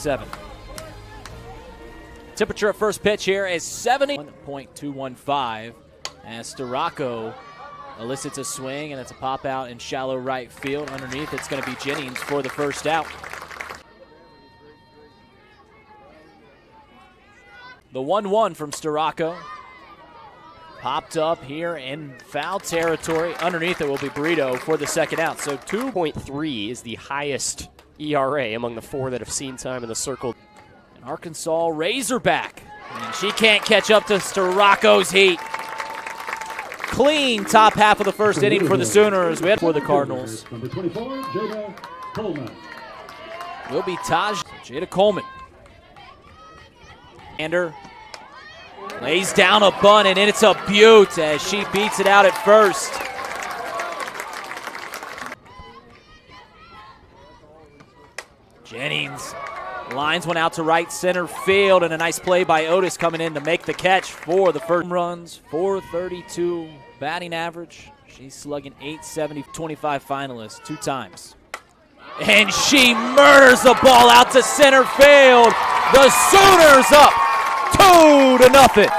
7. Temperature at first pitch here is 70.215 as Storako elicits a swing, and it's a pop out in shallow right field. Underneath, it's going to be Jennings for the first out. The 1-1 from Storako. Popped up here in foul territory. Underneath it will be Brito for the second out. So 2.3 is the highest ERA among the 4 that have seen time in the circle. And Arkansas Razorback. And she can't catch up to Storako's heat. Clean top half of the first inning for the Sooners. We had for the Cardinals. Number 24, Jada Coleman. Will be Taj Jada Coleman. Ander lays down a bunt, and it's a beaut as she beats it out at first. Jennings lines one out to right center field, and a nice play by Otis coming in to make the catch for the first runs. 432 batting average. She's slugging .870, 25 finalists 2 times. And she murders the ball out to center field. The Sooners up 2-0.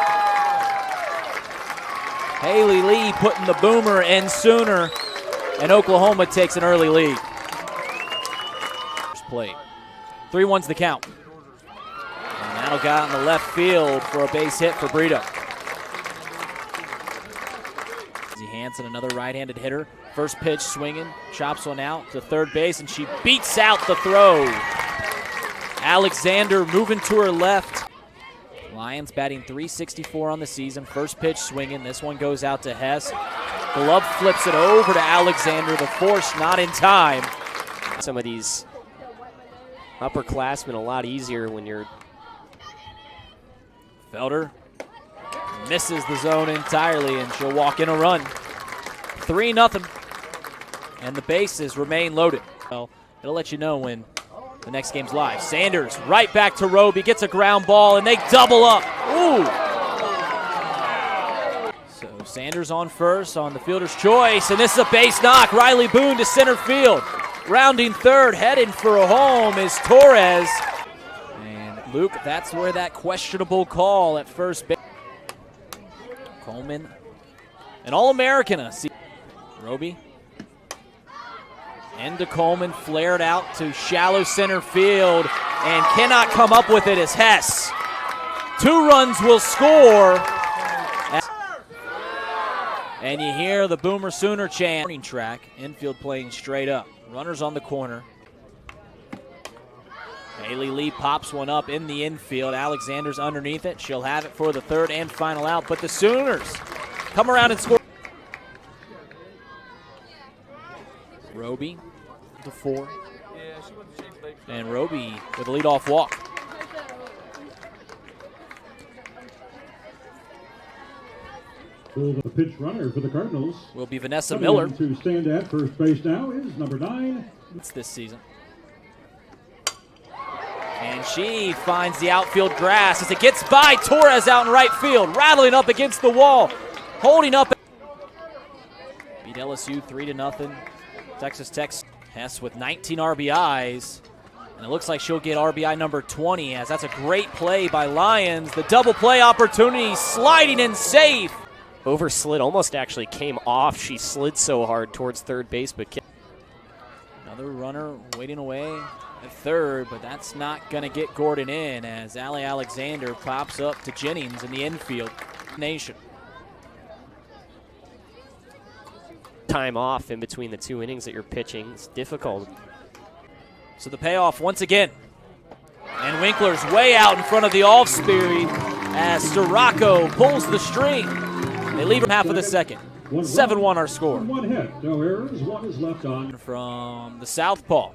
Haley Lee putting the boomer in Sooner, and Oklahoma takes an early lead. Plate. 3-1's the count. And that'll go out in the left field for a base hit for Brito. Hansen, another right-handed hitter. First pitch swinging, chops one out to third base, and she beats out the throw. Alexander moving to her left. Lions batting .364 on the season. First pitch swinging. This one goes out to Hess. Glove flips it over to Alexander. The force not in time. Some of these upperclassmen a lot easier when you're. Felder misses the zone entirely, and she'll walk in a run. 3-0, and the bases remain loaded. Well, it'll let you know when the next game's live. Sanders right back to Roby, gets a ground ball, and they double up. Ooh! So Sanders on first on the fielder's choice, and this is a base knock. Riley Boone to center field. Rounding third, heading for a home is Torres. And Luke, that's where that questionable call at first base. Coleman, an All-American. Roby into Coleman, flared out to shallow center field, and cannot come up with it as Hess. 2 runs will score. And you hear the Boomer Sooner chant. Morning track, infield playing straight up. Runners on the corner. Haley Lee pops one up in the infield. Alexander's underneath it. She'll have it for the third and final out, but the Sooners come around and score. Roby to 4. And Roby with a leadoff walk. The pitch runner for the Cardinals Will be Vanessa Miller. To stand at first base now is number 9. It's this season. And she finds the outfield grass as it gets by Torres out in right field, rattling up against the wall, holding up. Beat LSU 3-0. Texas Tech. Hess with 19 RBIs, and it looks like she'll get RBI number 20, as that's a great play by Lions. The double play opportunity, sliding in safe. Overslid, almost actually came off. She slid so hard towards third base, but another runner waiting away at third, but that's not going to get Gordon in, as Allie Alexander pops up to Jennings in the infield. Nation. Time off in between the 2 innings that you're pitching. It's difficult. So the payoff once again. And Winkler's way out in front of the off-speed as Storako pulls the string. They leave him half of the second. 7-1 our score. 1 hit, no errors, 1 is left on. From the southpaw.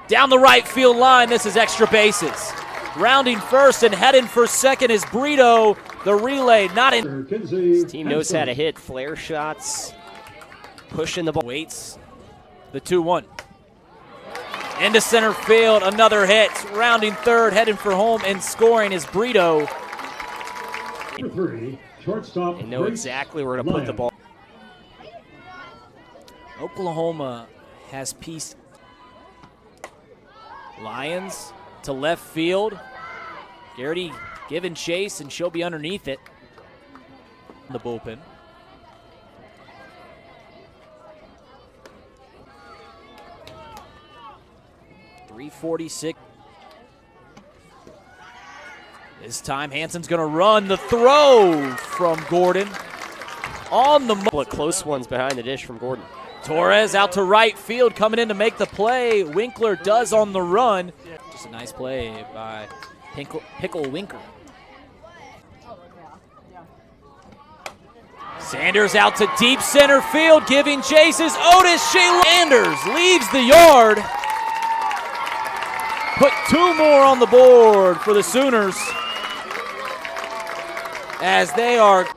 Down the right field line, this is extra bases. Rounding first and heading for second is Brito. The relay not in. This team knows how to hit flare shots. Pushing the ball. Waits the 2-1. Into center field, another hit. Rounding third, heading for home, and scoring is Brito. Number 3, shortstop. They know exactly where to put the ball. Oklahoma has pieced. Lions to left field. Garrity giving chase, and she'll be underneath it. The bullpen. .346. This time Hansen's going to run the throw from Gordon. On the close ones behind the dish from Gordon. Torres out to right field, coming in to make the play. Winkler does on the run. Just a nice play by Pickle Winkler. Sanders out to deep center field, giving chases. Otis Sanders leaves the yard. Put 2 more on the board for the Sooners as they are.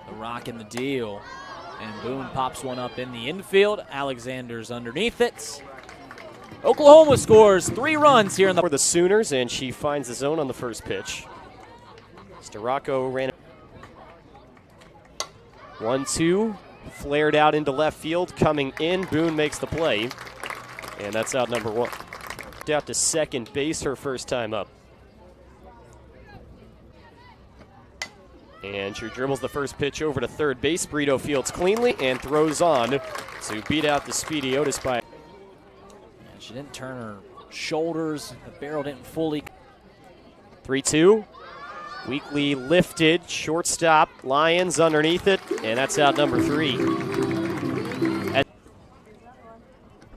The rock in the deal. And Boone pops one up in the infield. Alexander's underneath it. Oklahoma scores 3 runs here in the. For the Sooners, and she finds the zone on the first pitch. Starocco ran 1-2, flared out into left field, coming in. Boone makes the play, and that's out number 1. Out to second base her first time up. And she dribbles the first pitch over to third base. Brito fields cleanly and throws on to beat out the speedy Otis by. She didn't turn her shoulders. The barrel didn't fully. 3-2. Weekly lifted. Shortstop. Lions underneath it. And that's out number 3. The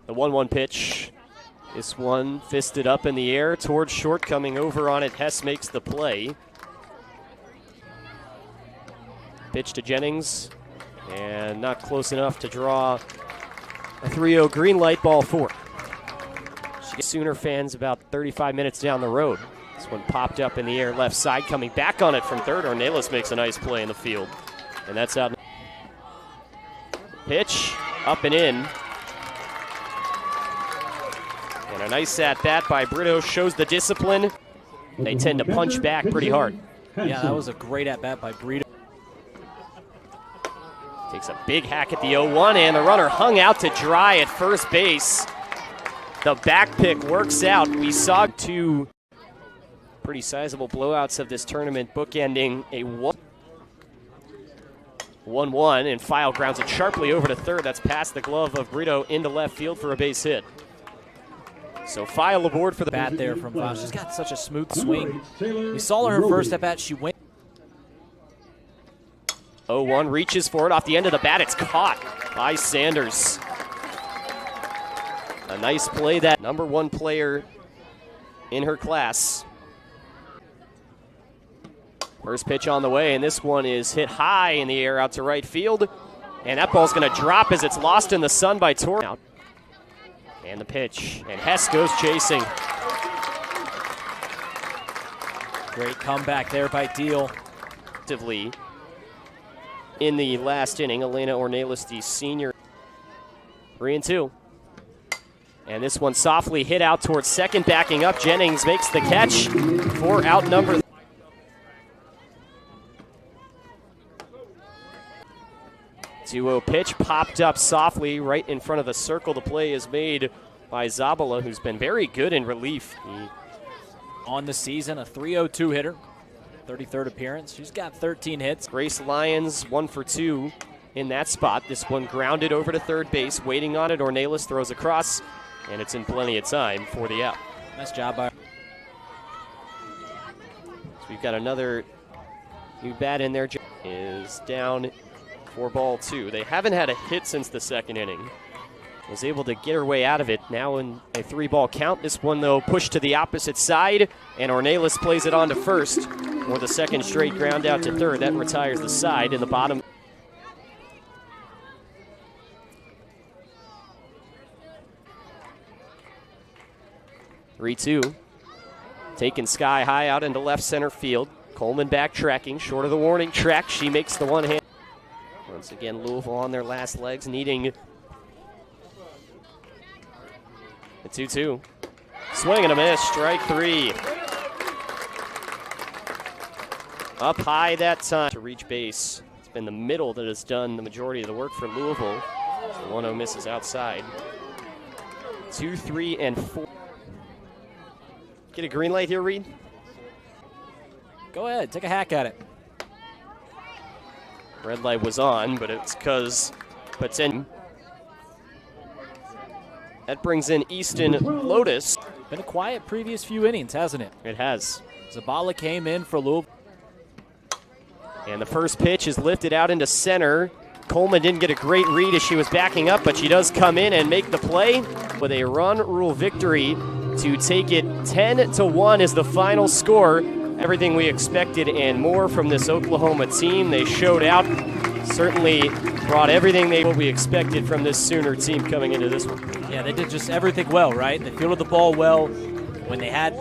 1-1 pitch. This one fisted up in the air towards short. Coming over on it. Hess makes the play. Pitch to Jennings. And not close enough to draw a 3-0 green light, ball 4. Sooner fans about 35 minutes down the road. This one popped up in the air left side, coming back on it from third. Ornelas makes a nice play in the field, and that's out. Pitch up and in, and a nice at bat by Brito shows the discipline. They tend to punch back pretty hard. Yeah, that was a great at bat by Brito. Takes a big hack at the 0-1, and the runner hung out to dry at first base. The back pick works out. We saw 2 pretty sizable blowouts of this tournament, bookending a 1-1, and File grounds it sharply over to third. That's past the glove of Brito into left field for a base hit. So File aboard for the bat there from File. She's got such a smooth swing. We saw her first at bat. She went. 0-1 reaches for it off the end of the bat. It's caught by Sanders. A nice play, that number 1 player in her class. First pitch on the way, and this one is hit high in the air out to right field. And that ball's going to drop as it's lost in the sun by Torres. And the pitch, and Hess goes chasing. Great comeback there by Deal. In the last inning, Elena Ornelas, the senior. 3-2. And this one softly hit out towards second, backing up. Jennings makes the catch for out number 3. 2-0 pitch popped up softly right in front of the circle. The play is made by Zabala, who's been very good in relief. On the season, a .302 hitter, 33rd appearance. She's got 13 hits. Grace Lyons 1 for 2 in that spot. This one grounded over to third base, waiting on it. Ornelas throws across, and it's in plenty of time for the out. Nice job by. So we've got another new bat in there. Is down for ball 2. They haven't had a hit since the second inning. Was able to get her way out of it. Now in a 3-ball count. This one, though, pushed to the opposite side, and Ornelas plays it on to first for the second straight ground out to third. That retires the side in the bottom. (3-2). Taken sky high out into left center field. Coleman backtracking, short of the warning track. She makes the one hand. Once again, Louisville on their last legs, needing a 2-2. Swing and a miss, strike 3. Up high that time to reach base. It's been the middle that has done the majority of the work for Louisville. 1-0 misses outside. 2, 3, and 4. Get a green light here, Reed? Go ahead, take a hack at it. Red light was on, but it's because Paten. That brings in Easton Lotus. Been a quiet previous few innings, hasn't it? It has. Zabala came in for Louisville. And the first pitch is lifted out into center. Coleman didn't get a great read as she was backing up, but she does come in and make the play with a run rule victory to take it 10-1 is the final score. Everything we expected and more from this Oklahoma team. They showed out, certainly brought everything what we expected from this Sooner team coming into this one. Yeah, they did just everything well, right? They fielded the ball well when they had